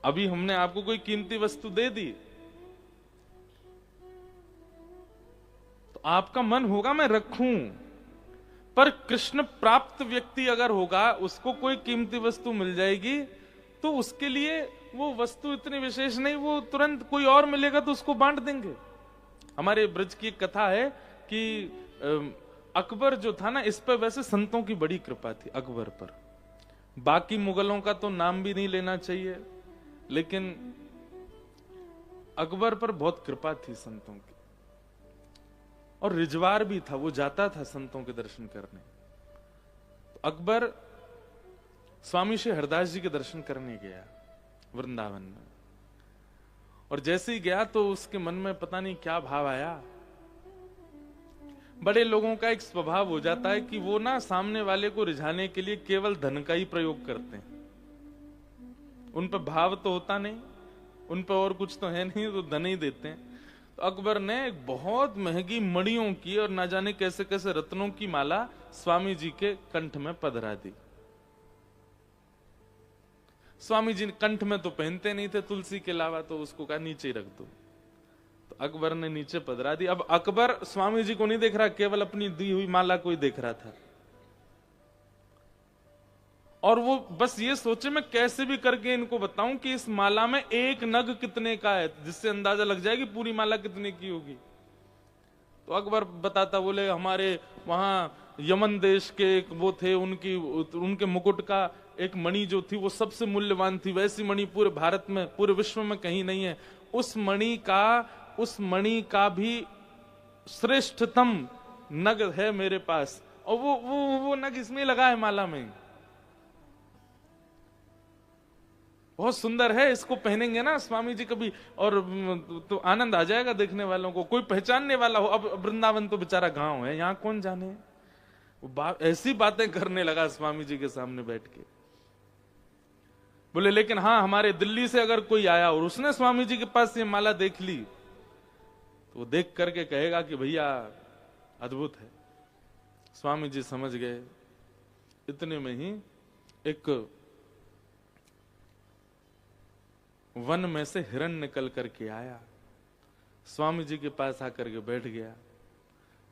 अभी हमने आपको कोई कीमती वस्तु दे दी तो आपका मन होगा मैं रखूं, पर कृष्ण प्राप्त व्यक्ति अगर होगा, उसको कोई कीमती वस्तु मिल जाएगी तो उसके लिए वो वस्तु इतनी विशेष नहीं, वो तुरंत कोई और मिलेगा तो उसको बांट देंगे। हमारे ब्रज की एक कथा है कि अकबर जो था ना, इस पर वैसे संतों की बड़ी कृपा थी अकबर पर। बाकी मुगलों का तो नाम भी नहीं लेना चाहिए, लेकिन अकबर पर बहुत कृपा थी संतों की, और रिजवार भी था, वो जाता था संतों के दर्शन करने। तो अकबर स्वामी श्री हरदास जी के दर्शन करने गया वृंदावन में, और जैसे ही गया तो उसके मन में पता नहीं क्या भाव आया। बड़े लोगों का एक स्वभाव हो जाता है कि वो ना सामने वाले को रिझाने के लिए केवल धन का ही प्रयोग करते हैं, उन पर भाव तो होता नहीं, उन पर और कुछ तो है नहीं, तो धन ही देते हैं। तो अकबर ने एक बहुत महंगी मणियों की और ना जाने कैसे कैसे रत्नों की माला स्वामी जी के कंठ में पधरा दी। स्वामी जी कंठ में तो पहनते नहीं थे तुलसी के अलावा, तो उसको कहा नीचे ही रख दो। तो अकबर ने नीचे पधरा दी। अब अकबर स्वामी जी को नहीं देख रहा, केवल अपनी दी हुई माला को ही देख रहा था, और वो बस ये सोचे मैं कैसे भी करके इनको बताऊं कि इस माला में एक नग कितने का है, जिससे अंदाजा लग जाए कि पूरी माला कितने की होगी। तो अकबर बताता, बोले हमारे वहां यमन देश के एक वो थे, उनके मुकुट का एक मणि जो थी वो सबसे मूल्यवान थी, वैसी मणि पूरे भारत में, पूरे विश्व में कहीं नहीं है। उस मणि का भी श्रेष्ठतम नग है मेरे पास, और वो नग इसमें लगा है माला में, बहुत सुंदर है, इसको पहनेंगे ना स्वामी जी कभी, और तो आनंद आ जाएगा देखने वालों को, कोई पहचानने वाला हो। अब वृंदावन तो बेचारा गांव है, यहाँ कौन जाने। वो ऐसी बातें करने लगा स्वामी जी के सामने बैठ के। बोले लेकिन हाँ, हमारे दिल्ली से अगर कोई आया और उसने स्वामी जी के पास ये माला देख ली तो वो देख करके कहेगा कि भैया अद्भुत है। स्वामी जी समझ गए। इतने में ही एक वन में से हिरण निकल करके आया, स्वामी जी के पास आकर के बैठ गया।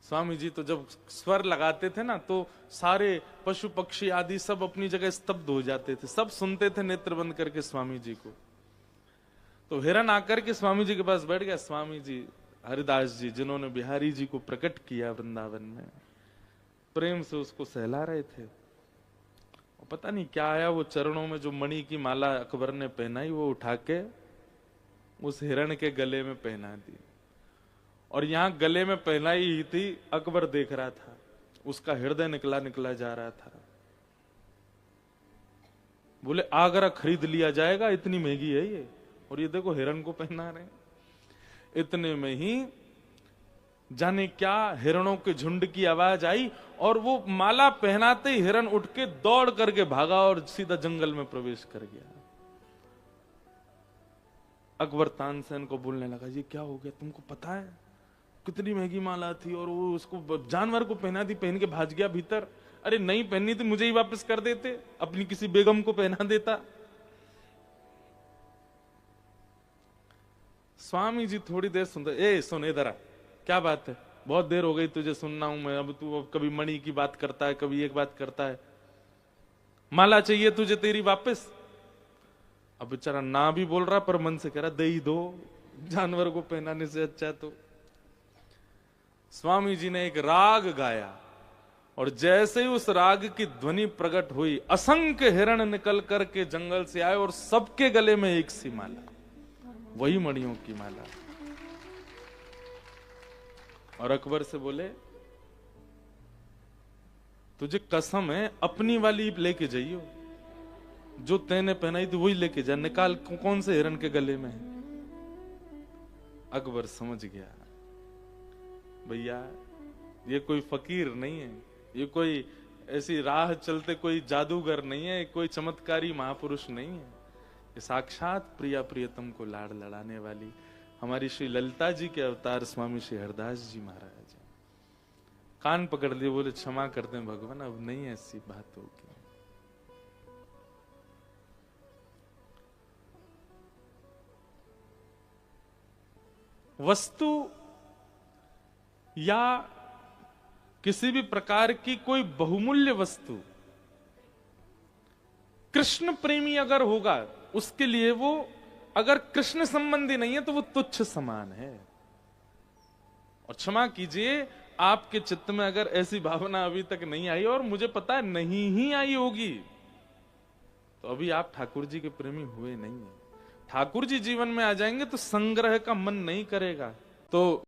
स्वामी जी तो जब स्वर लगाते थे ना, तो सारे पशु पक्षी आदि सब अपनी जगह स्तब्ध हो जाते थे, सब सुनते थे नेत्र बंद करके स्वामी जी को। तो हिरण आकर के स्वामी जी के पास बैठ गया। स्वामी जी हरिदास जी, जिन्होंने बिहारी जी को प्रकट किया वृंदावन में, प्रेम से उसको सहला रहे थे। और पता नहीं क्या आया, वो चरणों में जो मणि की माला अकबर ने पहनाई, वो उठा के उस हिरण के गले में पहना दी, और यहां गले में पहनाई ही थी, अकबर देख रहा था, उसका हृदय निकला निकला जा रहा था। बोले आगरा खरीद लिया जाएगा, इतनी महंगी है ये, और ये देखो हिरण को पहना रहे। इतने में ही जाने क्या हिरणों के झुंड की आवाज आई, और वो माला पहनाते ही हिरण उठ के दौड़ करके भागा और सीधा जंगल में प्रवेश कर गया। अकबर तानसेन को बोलने लगा, ये क्या हो गया, तुमको पता है कितनी महंगी माला थी, और वो उसको जानवर को पहना दी, पहन के भाग गया भीतर। अरे नहीं पहननी थी, मुझे ही वापस कर देते, अपनी किसी बेगम को पहना देता। स्वामी जी थोड़ी देर सुनते, ए सुन इधर आ, क्या बात है, बहुत देर हो गई तुझे सुनना हूं मैं, अब तू कभी मणि की बात करता है, कभी एक बात करता है, माला चाहिए तुझे तेरी वापस। अब बेचारा ना भी बोल रहा, पर मन से कह रहा दे ही दो, जानवर को पहनाने से अच्छा। तो स्वामी जी ने एक राग गाया, और जैसे ही उस राग की ध्वनि प्रकट हुई, असंख्य हिरण निकल करके जंगल से आए, और सबके गले में एक सी माला, वही मणियों की माला। और अकबर से बोले तुझे कसम है, अपनी वाली लेके जाइयो, जो तैने पहनाई थी वही लेके जा, निकाल कौन से हिरण के गले में है। अकबर समझ गया, भैया ये कोई फकीर नहीं है, ये कोई ऐसी राह चलते कोई जादूगर नहीं है, कोई चमत्कारी महापुरुष नहीं है, ये साक्षात प्रिया प्रियतम को लाड़ लड़ाने वाली हमारी श्री ललिता जी के अवतार स्वामी श्री हरदास जी महाराज। कान पकड़ लिए, बोले क्षमा करते हैं भगवान, अब नहीं ऐसी बात होगी। वस्तु या किसी भी प्रकार की कोई बहुमूल्य वस्तु कृष्ण प्रेमी अगर होगा, उसके लिए वो अगर कृष्ण संबंधी नहीं है तो वो तुच्छ समान है। और क्षमा कीजिए, आपके चित्त में अगर ऐसी भावना अभी तक नहीं आई, और मुझे पता है नहीं ही आई होगी, तो अभी आप ठाकुर जी के प्रेमी हुए नहीं है। ठाकुर जी जीवन में आ जाएंगे तो संग्रह का मन नहीं करेगा। तो